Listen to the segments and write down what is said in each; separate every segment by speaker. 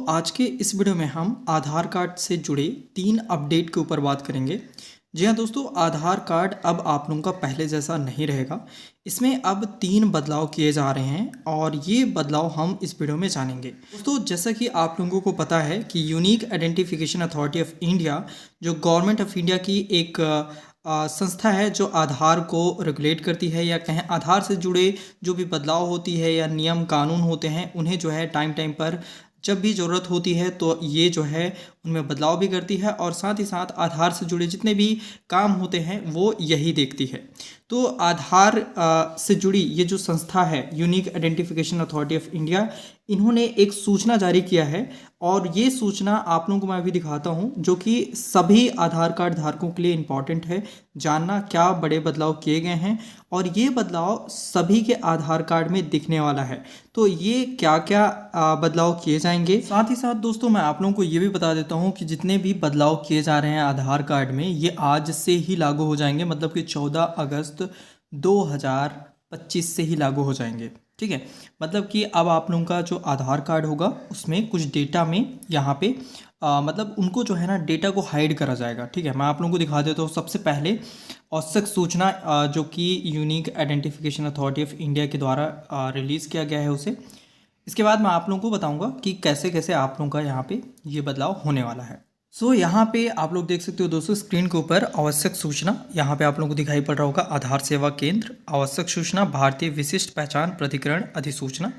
Speaker 1: आज के इस वीडियो में हम आधार कार्ड से जुड़े 3 अपडेट के ऊपर बात करेंगे। जी हाँ दोस्तों, आधार कार्ड अब आप लोगों का पहले जैसा नहीं रहेगा। इसमें अब 3 बदलाव किए जा रहे हैं और ये बदलाव हम इस वीडियो में जानेंगे। दोस्तों, जैसा कि आप लोगों को पता है कि unique identification authority of India जो गवर्नमेंट ऑफ इंडिया की एक संस्था है जो आधार को रेगुलेट करती है, या कहें आधार से जुड़े जो भी बदलाव होती है या नियम कानून होते हैं उन्हें जो है टाइम टाइम पर जब भी ज़रूरत होती है तो ये जो है उनमें बदलाव भी करती है, और साथ ही साथ आधार से जुड़े जितने भी काम होते हैं वो यही देखती है। तो आधार से जुड़ी ये जो संस्था है unique identification authority of India, इन्होंने एक सूचना जारी किया है और ये सूचना आप लोगों को मैं अभी दिखाता हूँ, जो कि सभी आधार कार्ड धारकों के लिए इम्पॉर्टेंट है जानना क्या बड़े बदलाव किए गए हैं, और ये बदलाव सभी के आधार कार्ड में दिखने वाला है। तो ये क्या क्या बदलाव किए जाएंगे, साथ ही साथ दोस्तों मैं आप लोगों को ये भी बता देता हूँ कि जितने भी बदलाव किए जा रहे हैं आधार कार्ड में ये आज से ही लागू हो जाएंगे, मतलब कि 14 अगस्त 2025 से ही लागू हो जाएंगे। ठीक है, मतलब कि अब आप लोगों का जो आधार कार्ड होगा उसमें कुछ डेटा में यहाँ पे मतलब उनको जो है ना डेटा को हाइड करा जाएगा। ठीक है, मैं आप लोगों को दिखा देता हूँ। सबसे पहले औसक सूचना जो कि unique identification authority of India के द्वारा रिलीज़ किया गया है उसे, इसके बाद मैं आप लोगों को बताऊंगा कि कैसे कैसे आप लोगों का यहाँ पे ये बदलाव होने वाला है। यहाँ पे आप लोग देख सकते हो दोस्तों स्क्रीन के ऊपर आवश्यक सूचना, यहाँ पे आप लोगों को दिखाई पड़ रहा होगा आधार सेवा केंद्र आवश्यक सूचना भारतीय विशिष्ट पहचान प्राधिकरण अधिसूचना।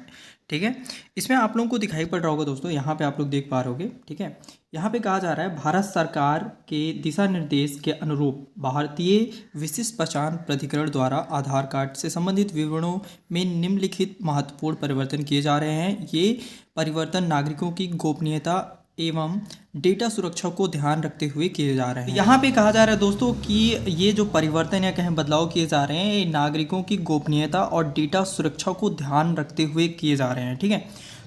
Speaker 1: ठीक है, इसमें आप लोगों को दिखाई पड़ रहा होगा दोस्तों, यहाँ पे आप लोग देख पा रहे होगे। ठीक है, यहाँ पे कहा जा रहा है भारत सरकार के दिशा निर्देश के अनुरूप भारतीय विशिष्ट पहचान प्राधिकरण द्वारा आधार कार्ड से संबंधित विवरणों में निम्नलिखित महत्वपूर्ण परिवर्तन किए जा रहे हैं। ये परिवर्तन नागरिकों की गोपनीयता एवं डेटा सुरक्षा को ध्यान रखते हुए किए जा रहे हैं। यहाँ पे कहा जा रहा है दोस्तों कि ये जो परिवर्तन या कहें बदलाव किए जा रहे हैं ये नागरिकों की गोपनीयता और डेटा सुरक्षा को ध्यान रखते हुए किए जा रहे हैं। ठीक है,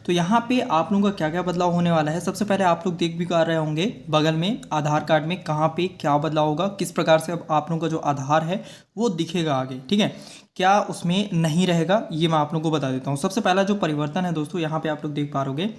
Speaker 1: तो यहाँ पे आप लोगों का क्या क्या बदलाव होने वाला है, सबसे पहले आप लोग देख भी पा रहे होंगे बगल में आधार कार्ड में कहाँ पे क्या बदलाव होगा, किस प्रकार से अब आप लोगों का जो आधार है वो दिखेगा आगे। ठीक है, क्या उसमें नहीं रहेगा ये मैं आप लोगों को बता देता हूँ। सबसे पहला जो परिवर्तन है दोस्तों, यहाँ पे आप लोग देख पा रहे होगे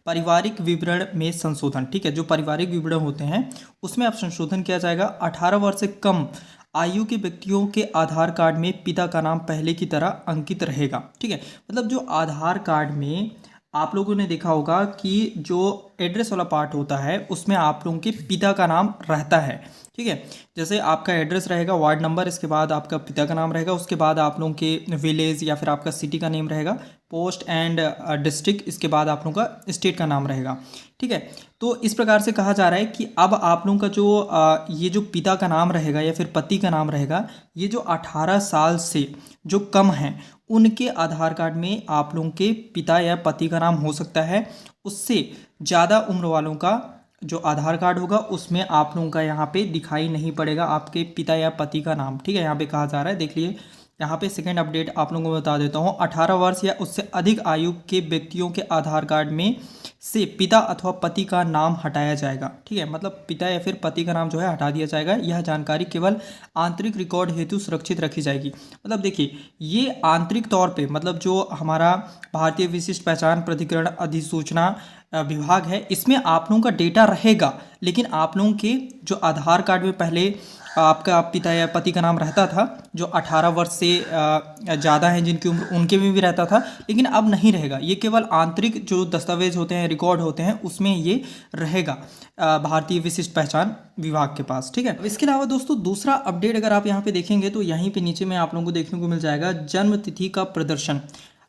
Speaker 1: पारिवारिक विवरण में संशोधन। ठीक है, जो पारिवारिक विवरण होते हैं उसमें अब संशोधन किया जाएगा। 18 वर्ष से कम आयु के व्यक्तियों के आधार कार्ड में पिता का नाम पहले की तरह अंकित रहेगा। ठीक है, मतलब जो आधार कार्ड में आप लोगों ने देखा होगा कि जो एड्रेस वाला पार्ट होता है उसमें आप लोगों के पिता का नाम रहता है। ठीक है, जैसे आपका एड्रेस रहेगा, वार्ड नंबर, इसके बाद आपका पिता का नाम रहेगा, उसके बाद आप लोगों के विलेज या फिर आपका सिटी का नेम रहेगा, पोस्ट एंड डिस्ट्रिक्ट, इसके बाद आप लोगों का स्टेट का नाम रहेगा। ठीक है, तो इस प्रकार से कहा जा रहा है कि अब आप लोगों का जो ये जो पिता का नाम रहेगा या फिर पति का नाम रहेगा, ये जो 18 साल से जो कम हैं उनके आधार कार्ड में आप लोगों के पिता या पति का नाम हो सकता है। उससे ज़्यादा उम्र वालों का जो आधार कार्ड होगा उसमें आप लोगों का यहाँ पे दिखाई नहीं पड़ेगा आपके पिता या पति का नाम। ठीक है, यहाँ पे कहा जा रहा है, देख लिए यहाँ पे सेकंड अपडेट आप लोगों को बता देता हूँ। 18 वर्ष या उससे अधिक आयु के व्यक्तियों के आधार कार्ड में से पिता अथवा पति का नाम हटाया जाएगा। ठीक है, मतलब पिता या फिर पति का नाम जो है हटा दिया जाएगा। यह जानकारी केवल आंतरिक रिकॉर्ड हेतु सुरक्षित रखी जाएगी। मतलब देखिए, ये आंतरिक तौर पे मतलब जो हमारा भारतीय विशिष्ट पहचान प्राधिकरण अधिसूचना विभाग है इसमें आप लोगों का डेटा रहेगा, लेकिन आप लोगों के जो आधार कार्ड में पहले आपका पिता या पति का नाम रहता था, जो 18 वर्ष से ज़्यादा हैं जिनकी उम्र, उनके में भी रहता था, लेकिन अब नहीं रहेगा। ये केवल आंतरिक जो दस्तावेज होते हैं, रिकॉर्ड होते हैं, उसमें ये रहेगा भारतीय विशिष्ट पहचान विभाग के पास। ठीक है, इसके अलावा दोस्तों दूसरा अपडेट अगर आप यहाँ पे देखेंगे तो यहीं पे नीचे में आप लोगों को देखने को मिल जाएगा जन्म तिथि का प्रदर्शन।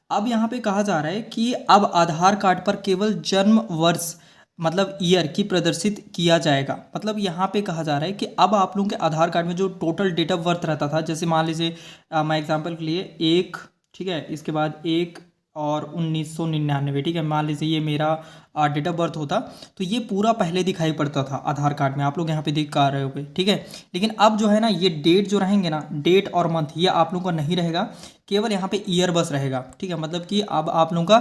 Speaker 1: अब यहाँ पे कहा जा रहा है कि अब आधार कार्ड पर केवल जन्म वर्ष मतलब ईयर की प्रदर्शित किया जाएगा। मतलब यहाँ पे कहा जा रहा है कि अब आप लोगों के आधार कार्ड में जो टोटल डेट ऑफ बर्थ रहता था, जैसे मान लीजिए मैं एग्जांपल के लिए 1, ठीक है, इसके बाद 1 और 1999, ठीक है, मान लीजिए ये मेरा डेट ऑफ बर्थ होता तो ये पूरा पहले दिखाई पड़ता था आधार कार्ड में, आप लोग यहाँ पे देख पा रहे होगे। ठीक है, लेकिन अब जो है ना ये डेट जो रहेंगे ना, डेट और मंथ, ये आप लोगों का नहीं रहेगा, केवल यहाँ पे ईयर बस रहेगा। ठीक है, मतलब कि अब आप लोगों का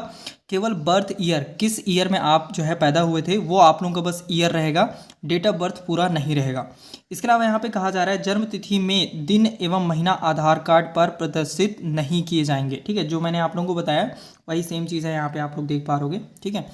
Speaker 1: केवल बर्थ ईयर, किस ईयर में आप जो है पैदा हुए थे वो आप लोगों का बस ईयर रहेगा, डेट ऑफ बर्थ पूरा नहीं रहेगा। इसके अलावा यहाँ पे कहा जा रहा है जन्म तिथि में दिन एवं महीना आधार कार्ड पर प्रदर्शित नहीं किए जाएंगे। ठीक है, जो मैंने आप लोगों को बताया वही सेम चीज़ है, यहाँ पे आप लोग देख पा रहे होगे। ठीक है,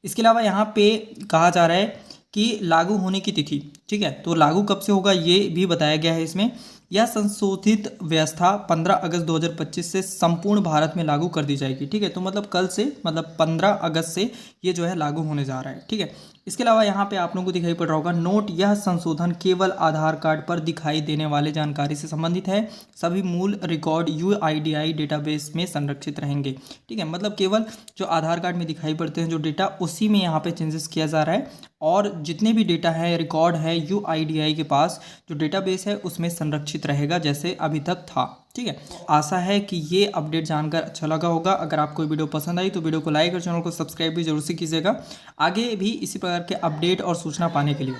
Speaker 1: इसके अलावा यहाँ पे कहा जा रहा है कि लागू होने की तिथि, ठीक है, तो लागू कब से होगा ये भी बताया गया है इसमें। यह संशोधित व्यवस्था 15 अगस्त 2025 से संपूर्ण भारत में लागू कर दी जाएगी, ठीक है, तो मतलब कल से, मतलब 15 अगस्त से ये जो है लागू होने जा रहा है, ठीक है। इसके अलावा यहाँ पे आप लोगों को दिखाई पड़ रहा होगा नोट, यह संशोधन केवल आधार कार्ड पर दिखाई देने वाले जानकारी से संबंधित है, सभी मूल रिकॉर्ड यूआईडीआई डेटाबेस में संरक्षित रहेंगे, ठीक है, मतलब केवल जो आधार कार्ड में दिखाई पड़ते हैं जो डेटा, उसी में यहाँ पे चेंजेस किया जा रहा है, और जितने भी डेटा है, रिकॉर्ड है यूआईडीआई के पास, जो डेटाबेस है उसमें संरक्षित रहेगा जैसे अभी तक था, ठीक है। आशा है कि ये अपडेट जानकर अच्छा लगा होगा। अगर आपको वीडियो पसंद आई तो वीडियो को लाइक और चैनल को सब्सक्राइब भी जरूर से कीजिएगा, आगे भी इसी प्रकार के अपडेट और सूचना पाने के लिए।